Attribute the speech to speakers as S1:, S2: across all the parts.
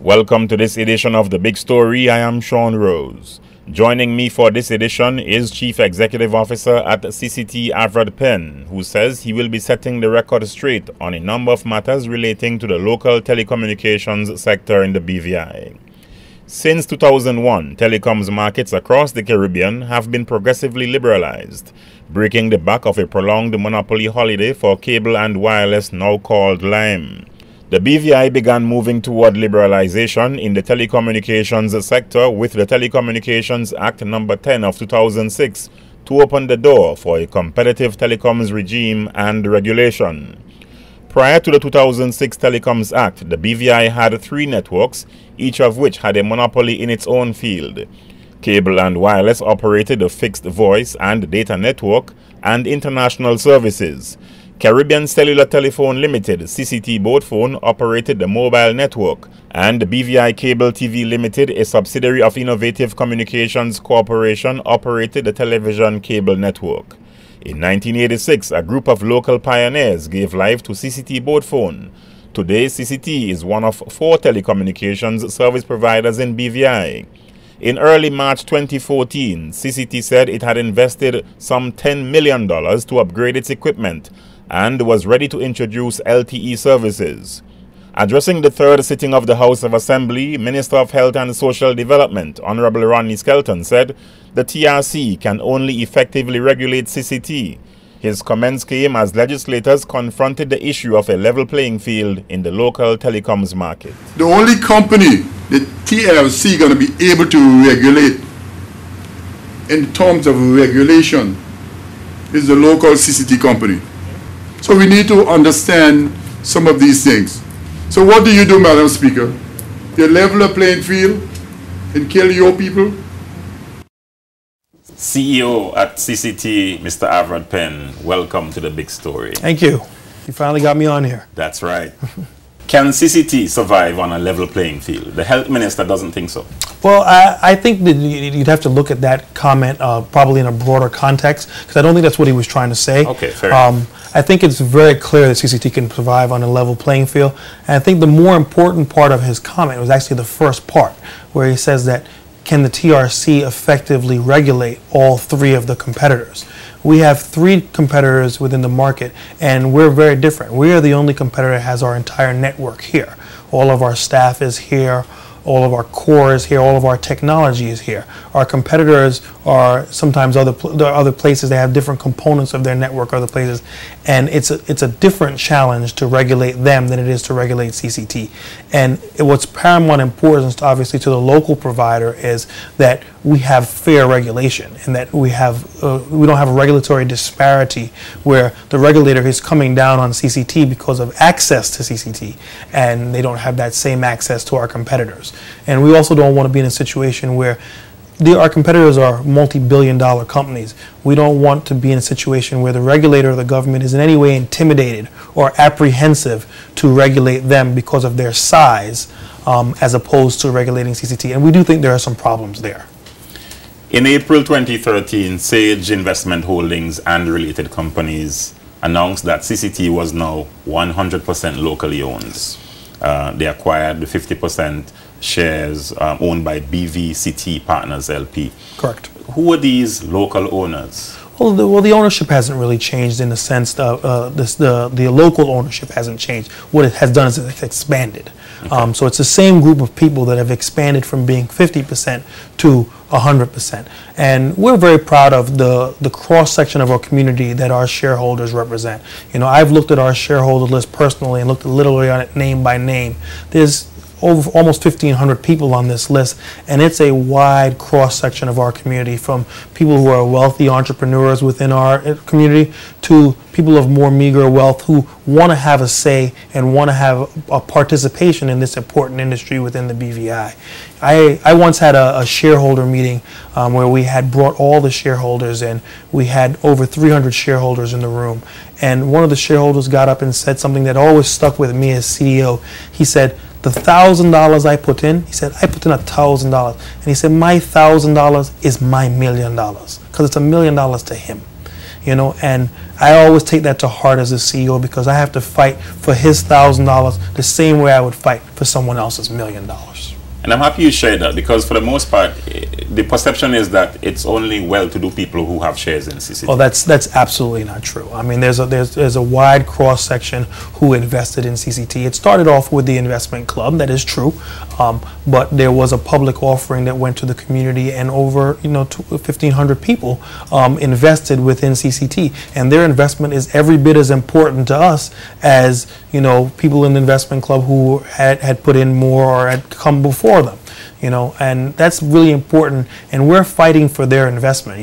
S1: Welcome to this edition of The Big Story. I am Sean Rose. Joining me for this edition is Chief Executive Officer at CCT, Avrod Penn, who says he will be setting the record straight on a number of matters relating to the local telecommunications sector in the BVI. Since 2001, telecoms markets across the Caribbean have been progressively liberalized, breaking the back of a prolonged monopoly holiday for cable and wireless now called Lime. The BVI began moving toward liberalization in the telecommunications sector with the Telecommunications Act No. 10 of 2006 to open the door for a competitive telecoms regime and regulation. Prior to the 2006 Telecoms Act, the BVI had 3 networks, each of which had a monopoly in its own field. Cable and wireless operated the fixed voice and data network and international services. Caribbean Cellular Telephone Limited, CCT Boatphone, operated the mobile network, and BVI Cable TV Limited, a subsidiary of Innovative Communications Corporation, operated the television cable network. In 1986, a group of local pioneers gave life to CCT Boatphone. Today, CCT is one of 4 telecommunications service providers in BVI. In early March 2014, CCT said it had invested some $10 million to upgrade its equipment and was ready to introduce LTE services. Addressing the 3rd sitting of the House of Assembly, Minister of Health and Social Development, Honorable Rodney Skelton, said the TRC can only effectively regulate CCT. His comments came as legislators confronted the issue of a level playing field in the local telecoms market.
S2: The only company the TRC going to be able to regulate in terms of regulation is the local CCT company. So we need to understand some of these things. So what do you do, Madam Speaker? You level a playing field and kill your people?
S1: CEO at CCT, Mr. Avrod Penn, welcome to The Big Story.
S3: Thank you. You finally got me on here.
S1: That's right. Can CCT survive on a level playing field? The health minister doesn't think so.
S3: Well, I think that you'd have to look at that comment probably in a broader context, because I don't think that's what he was trying to say.
S1: Okay, fair enough.
S3: I think it's very clear that CCT can survive on a level playing field. And I think the more important part of his comment was actually the first part, where he says that can the TRC effectively regulate all 3 of the competitors? We have 3 competitors within the market, and we're very different. We are the only competitor that has our entire network here. All of our staff is here. All of our core is here. All of our technology is here. Our competitors are sometimes other places. They have different components of their network, other places, and it's a different challenge to regulate them than it is to regulate CCT. And what's paramount importance, obviously, to the local provider is that we have fair regulation, and that we don't have a regulatory disparity where the regulator is coming down on CCT because of access to CCT, and they don't have that same access to our competitors. And we also don't want to be in a situation where our competitors are multi-billion-dollar companies. We don't want to be in a situation where the regulator of the government is in any way intimidated or apprehensive to regulate them because of their size, as opposed to regulating CCT. And we do think there are some problems there.
S1: In April 2013, Sage Investment Holdings and related companies announced that CCT was now 100% locally owned. They acquired the 50% shares owned by BVCT Partners LP.
S3: Correct.
S1: Who are these local owners?
S3: Well, the ownership hasn't really changed in the sense that the local ownership hasn't changed. What it has done is it's expanded. Okay. So it's the same group of people that have expanded from being 50% to 100%. And we're very proud of the cross-section of our community that our shareholders represent. You know, I've looked at our shareholder list personally and looked literally on it name by name. There's over almost 1,500 people on this list, and it's a wide cross-section of our community, from people who are wealthy entrepreneurs within our community to people of more meager wealth who want to have a say and want to have a participation in this important industry within the BVI. I once had a shareholder meeting where we had brought all the shareholders in. We had over 300 shareholders in the room, and one of the shareholders got up and said something that always stuck with me as CEO. He said, the $1,000 I put in, he said, I put in $1,000. And he said, my $1,000 is my $1 million, because it's $1 million to him. and I always take that to heart as a CEO because I have to fight for his $1,000 the same way I would fight for someone else's $1 million.
S1: And I'm happy you shared that, because for the most part, the perception is that it's only well-to-do people who have shares in CCT.
S3: Well, that's absolutely not true. I mean, there's a wide cross-section who invested in CCT. It started off with the investment club, that is true, but there was a public offering that went to the community, and over 1,500 people invested within CCT, and their investment is every bit as important to us as people in the investment club who had put in more or had come before them, and that's really important, and we're fighting for their investment.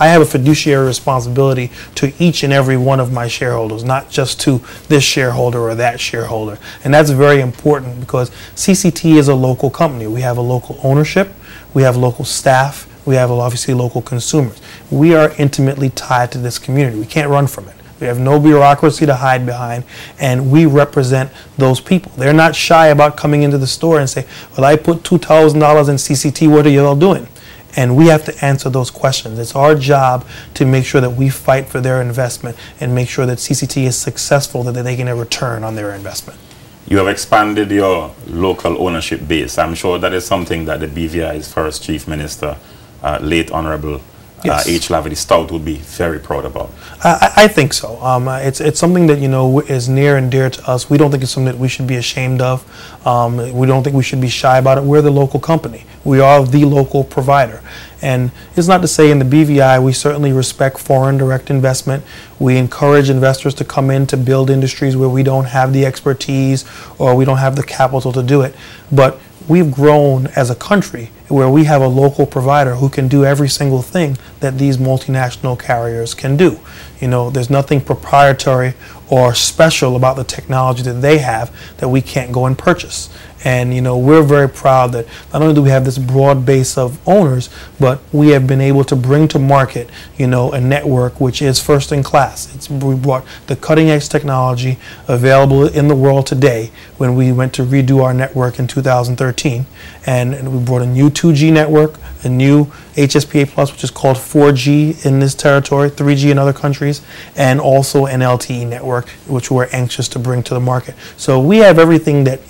S3: I have a fiduciary responsibility to each and every one of my shareholders, not just to this shareholder or that shareholder, and that's very important because CCT is a local company. We have a local ownership, we have local staff, we have obviously local consumers. We are intimately tied to this community. We can't run from it. We have no bureaucracy to hide behind, and we represent those people. They're not shy about coming into the store and say, well, I put $2,000 in CCT, what are you all doing? And we have to answer those questions. It's our job to make sure that we fight for their investment and make sure that CCT is successful, that they get a return on their investment.
S1: You have expanded your local ownership base. I'm sure that is something that the BVI's first Chief Minister, late Honorable
S3: Yes.
S1: H. Lavity Stout, would be very proud about.
S3: I think so. It's something that is near and dear to us. We don't think it's something that we should be ashamed of. We don't think we should be shy about it. We're the local company. We are the local provider. And it's not to say in the BVI we certainly respect foreign direct investment. We encourage investors to come in to build industries where we don't have the expertise or we don't have the capital to do it. But we've grown as a country where we have a local provider who can do every single thing that these multinational carriers can do. There's nothing proprietary or special about the technology that they have that we can't go and purchase. And we're very proud that not only do we have this broad base of owners, but we have been able to bring to market a network which is first in class. We brought the cutting edge technology available in the world today when we went to redo our network in 2013, and we brought a new 2G network, a new HSPA Plus, which is called 4G in this territory, 3G in other countries, and also an LTE network, which we're anxious to bring to the market. So we have everything that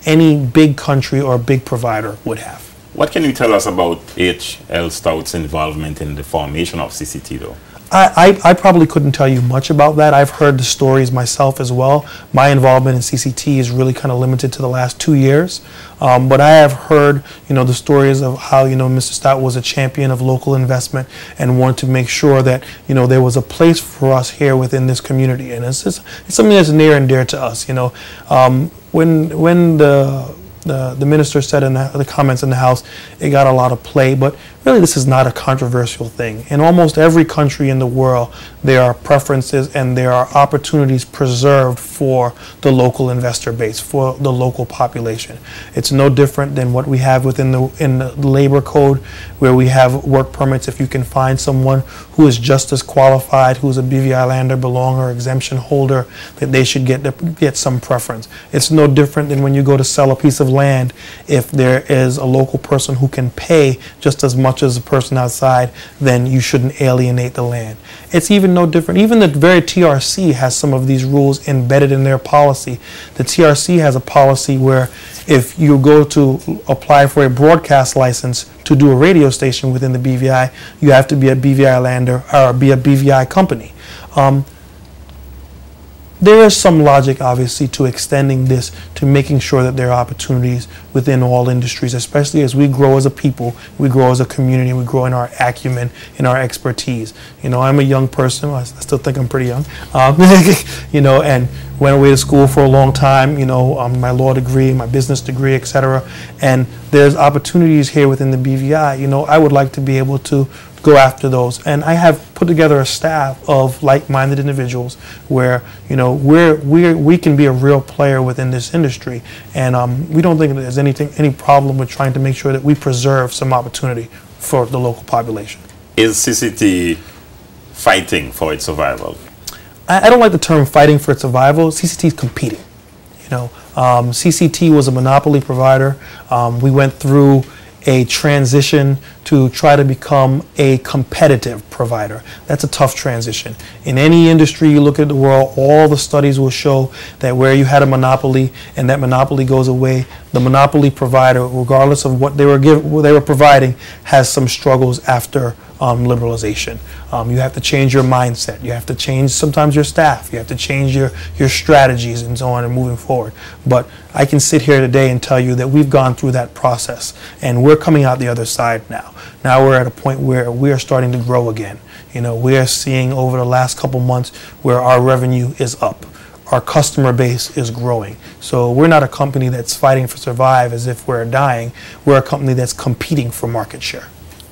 S3: any big country or big provider would have.
S1: What can you tell us about H.L. Stouts' involvement in the formation of CCT, though?
S3: I probably couldn't tell you much about that. I've heard the stories myself as well. My involvement in CCT is really kind of limited to the last 2 years. But I have heard, the stories of how, Mr. Stout was a champion of local investment and wanted to make sure that, there was a place for us here within this community. And it's something that's near and dear to us. When the minister said in the comments in the House, it got a lot of play, but really this is not a controversial thing. In almost every country in the world, there are preferences and there are opportunities preserved for the local investor base, for the local population. It's no different than what we have in the labor code, where we have work permits. If you can find someone who is just as qualified, who's a BVI lander, belonger, exemption holder, that they should get some preference. It's no different than when you go to sell a piece of land. If there is a local person who can pay just as much as a person outside, then you shouldn't alienate the land. It's even no different. Even the very TRC has some of these rules embedded in their policy. The TRC has a policy where if you go to apply for a broadcast license to do a radio station within the BVI, you have to be a BVI lander or be a BVI company. There is some logic, obviously, to extending this to making sure that there are opportunities within all industries, especially as we grow as a people, we grow as a community, we grow in our acumen, in our expertise. I'm a young person. I still think I'm pretty young. And went away to school for a long time, my law degree, my business degree, etc. And there's opportunities here within the BVI. I would like to be able to go after those. And I have put together a staff of like-minded individuals where, we can be a real player within this industry. And we don't think there's any problem with trying to make sure that we preserve some opportunity for the local population.
S1: Is CCT fighting for its survival?
S3: I don't like the term fighting for its survival. CCT is competing. CCT was a monopoly provider. We went through a transition to try to become a competitive provider. That's a tough transition. In any industry you look at the world, all the studies will show that where you had a monopoly and that monopoly goes away, the monopoly provider, regardless of what they were providing, has some struggles after liberalization. You have to change your mindset. You have to change sometimes your staff. You have to change your strategies and so on and moving forward. But I can sit here today and tell you that we've gone through that process and we're coming out the other side now. Now we're at a point where we are starting to grow again. You know, we are seeing over the last couple months where our revenue is up. Our customer base is growing. So we're not a company that's fighting for survive as if we're dying. We're a company that's competing for market share.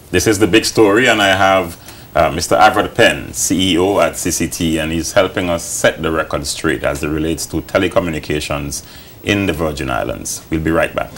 S1: This is the big story, and I have Mr. Alfred Penn, CEO at CCT, and he's helping us set the record straight as it relates to telecommunications in the Virgin Islands. We'll be right back.